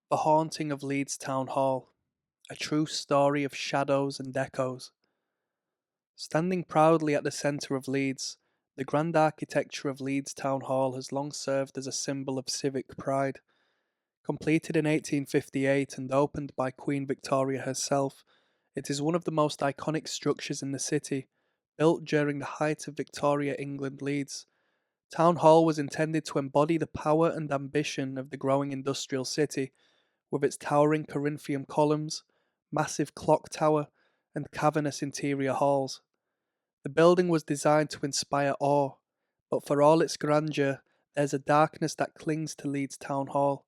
The Haunting of Leeds Town Hall, a true story of shadows and echoes. Standing proudly at the centre of Leeds, the grand architecture of Leeds Town Hall has long served as a symbol of civic pride. Completed in 1858 and opened by Queen Victoria herself, it is one of the most iconic structures in the city, built during the height of Victoria England Leeds. Town Hall was intended to embody the power and ambition of the growing industrial city, with its towering Corinthian columns, massive clock tower, and cavernous interior halls. The building was designed to inspire awe, but for all its grandeur, there's a darkness that clings to Leeds Town Hall,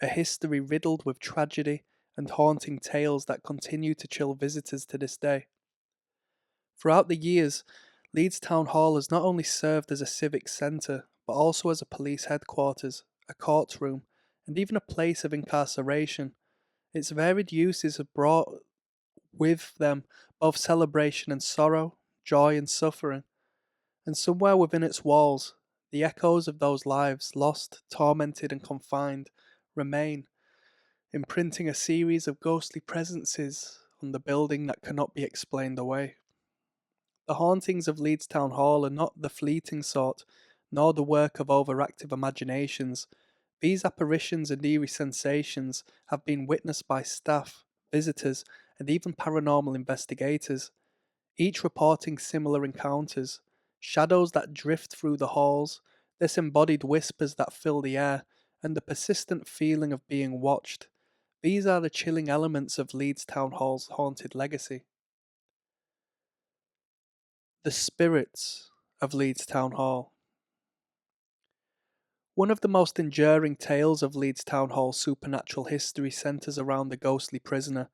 a history riddled with tragedy and haunting tales that continue to chill visitors to this day. Throughout the years, Leeds Town Hall has not only served as a civic centre, but also as a police headquarters, a courtroom, and even a place of incarceration. Its varied uses have brought with them both celebration and sorrow, joy and suffering, and somewhere within its walls, the echoes of those lives lost, tormented, and confined remain, imprinting a series of ghostly presences on the building that cannot be explained away. The hauntings of Leeds Town Hall are not the fleeting sort, nor the work of overactive imaginations. These apparitions and eerie sensations have been witnessed by staff, visitors, and even paranormal investigators, each reporting similar encounters, shadows that drift through the halls, disembodied whispers that fill the air, and the persistent feeling of being watched. These are the chilling elements of Leeds Town Hall's haunted legacy. The spirits of Leeds Town Hall. One of the most enduring tales of Leeds Town Hall's supernatural history centres around the ghostly prisoner.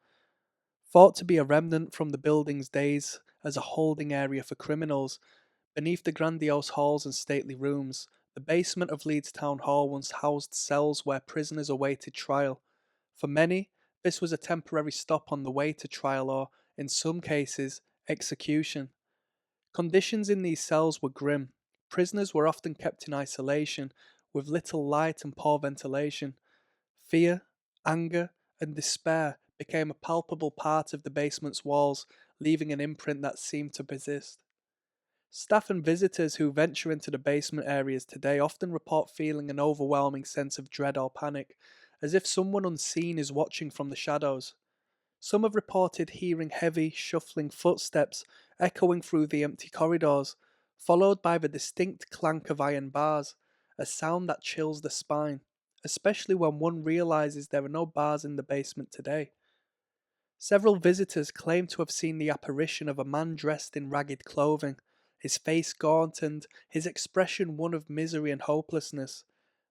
Thought to be a remnant from the building's days as a holding area for criminals, beneath the grandiose halls and stately rooms, the basement of Leeds Town Hall once housed cells where prisoners awaited trial. For many, this was a temporary stop on the way to trial or, in some cases, execution. Conditions in these cells were grim. Prisoners were often kept in isolation, with little light and poor ventilation. Fear, anger, and despair became a palpable part of the basement's walls, leaving an imprint that seemed to persist. Staff and visitors who venture into the basement areas today often report feeling an overwhelming sense of dread or panic, as if someone unseen is watching from the shadows. Some have reported hearing heavy, shuffling footsteps echoing through the empty corridors, followed by the distinct clank of iron bars, a sound that chills the spine, especially when one realizes there are no bars in the basement today. Several visitors claim to have seen the apparition of a man dressed in ragged clothing, his face gaunt and his expression one of misery and hopelessness.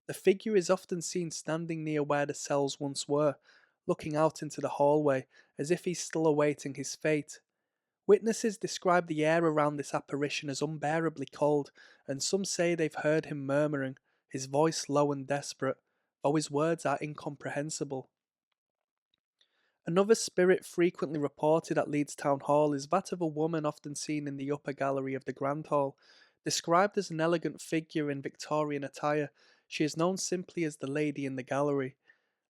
The figure is often seen standing near where the cells once were, looking out into the hallway as if he's still awaiting his fate. Witnesses describe the air around this apparition as unbearably cold, and some say they've heard him murmuring, his voice low and desperate, though his words are incomprehensible. Another spirit frequently reported at Leeds Town Hall is that of a woman often seen in the upper gallery of the Grand Hall. Described as an elegant figure in Victorian attire, she is known simply as the Lady in the Gallery.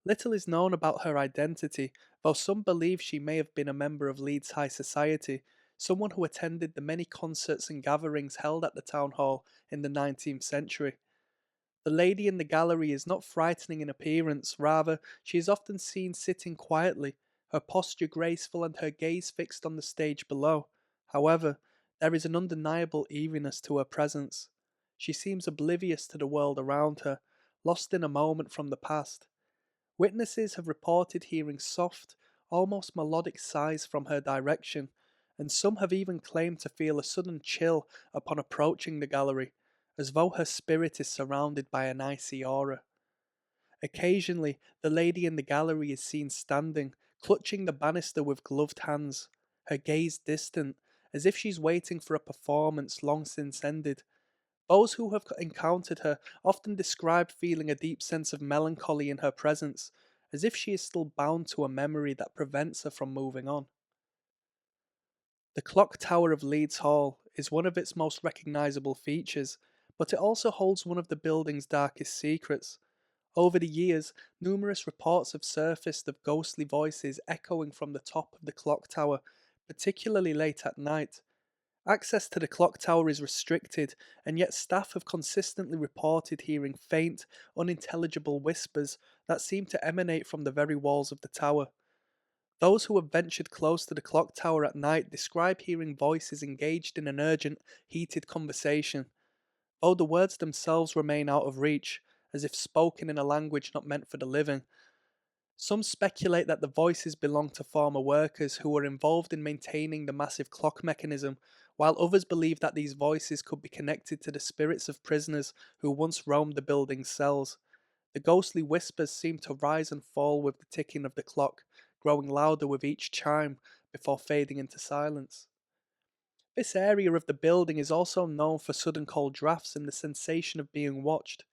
Little is known about her identity, though some believe she may have been a member of Leeds High Society, someone who attended the many concerts and gatherings held at the town hall in the 19th century. The lady in the gallery is not frightening in appearance, rather, she is often seen sitting quietly, her posture graceful and her gaze fixed on the stage below. However, there is an undeniable eeriness to her presence. She seems oblivious to the world around her, lost in a moment from the past. Witnesses have reported hearing soft, almost melodic sighs from her direction, and some have even claimed to feel a sudden chill upon approaching the gallery, as though her spirit is surrounded by an icy aura. Occasionally, the lady in the gallery is seen standing, clutching the banister with gloved hands, her gaze distant, as if she's waiting for a performance long since ended. Those who have encountered her often describe feeling a deep sense of melancholy in her presence, as if she is still bound to a memory that prevents her from moving on. The clock tower of Leeds Hall is one of its most recognisable features, but it also holds one of the building's darkest secrets. Over the years, numerous reports have surfaced of ghostly voices echoing from the top of the clock tower, particularly late at night. Access to the clock tower is restricted, and yet staff have consistently reported hearing faint, unintelligible whispers that seem to emanate from the very walls of the tower. Those who have ventured close to the clock tower at night describe hearing voices engaged in an urgent, heated conversation, though the words themselves remain out of reach, as if spoken in a language not meant for the living. Some speculate that the voices belong to former workers who were involved in maintaining the massive clock mechanism, while others believe that these voices could be connected to the spirits of prisoners who once roamed the building's cells. The ghostly whispers seem to rise and fall with the ticking of the clock, growing louder with each chime before fading into silence. This area of the building is also known for sudden cold drafts and the sensation of being watched,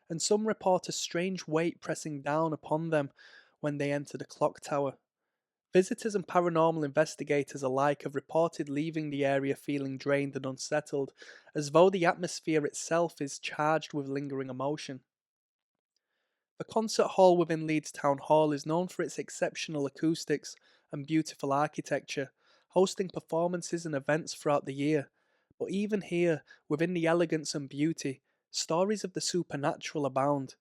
and some report a strange weight pressing down upon them when they enter the clock tower. Visitors and paranormal investigators alike have reported leaving the area feeling drained and unsettled, as though the atmosphere itself is charged with lingering emotion. The concert hall within Leeds Town Hall is known for its exceptional acoustics and beautiful architecture, hosting performances and events throughout the year. But even here, within the elegance and beauty, stories of the supernatural abound.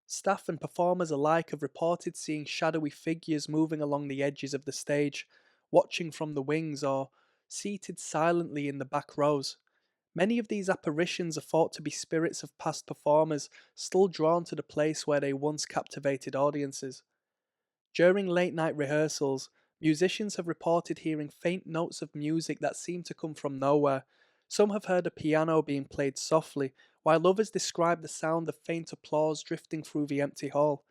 Staff and performers alike have reported seeing shadowy figures moving along the edges of the stage, watching from the wings or seated silently in the back rows. Many of these apparitions are thought to be spirits of past performers still drawn to the place where they once captivated audiences. During late night rehearsals, musicians have reported hearing faint notes of music that seem to come from nowhere. Some have heard a piano being played softly, while others describe the sound of faint applause drifting through the empty hall.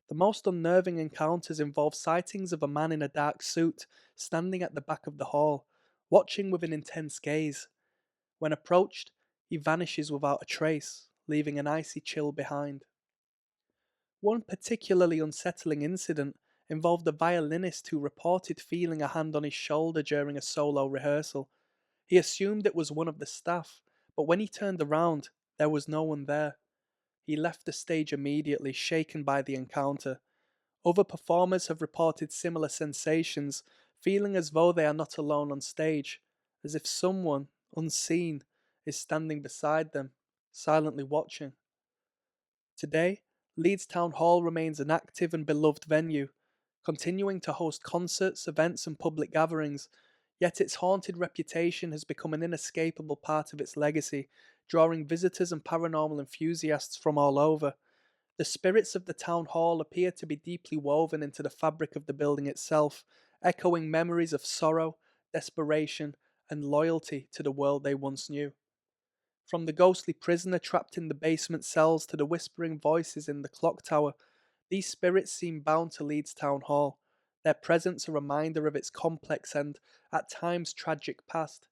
The most unnerving encounters involve sightings of a man in a dark suit standing at the back of the hall, watching with an intense gaze. When approached, he vanishes without a trace, leaving an icy chill behind. One particularly unsettling incident involved a violinist who reported feeling a hand on his shoulder during a solo rehearsal. He assumed it was one of the staff, but when he turned around, there was no one there. He left the stage immediately, shaken by the encounter. Other performers have reported similar sensations, feeling as though they are not alone on stage, as if someone, unseen, is standing beside them, silently watching. Today, Leeds Town Hall remains an active and beloved venue, continuing to host concerts, events, and public gatherings, yet its haunted reputation has become an inescapable part of its legacy, drawing visitors and paranormal enthusiasts from all over. The spirits of the town hall appear to be deeply woven into the fabric of the building itself, echoing memories of sorrow, desperation, and loyalty to the world they once knew. From the ghostly prisoner trapped in the basement cells to the whispering voices in the clock tower, these spirits seem bound to Leeds Town Hall, their presence a reminder of its complex and, at times, tragic past.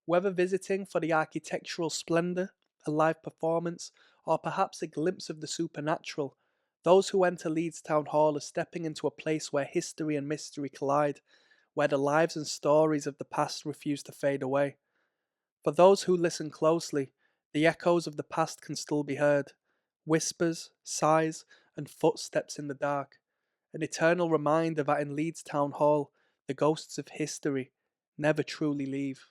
Whether visiting for the architectural splendour, a live performance, or perhaps a glimpse of the supernatural, those who enter Leeds Town Hall are stepping into a place where history and mystery collide, where the lives and stories of the past refuse to fade away. For those who listen closely, the echoes of the past can still be heard whispers, sighs, and footsteps in the dark, an eternal reminder that in Leeds Town Hall, the ghosts of history never truly leave.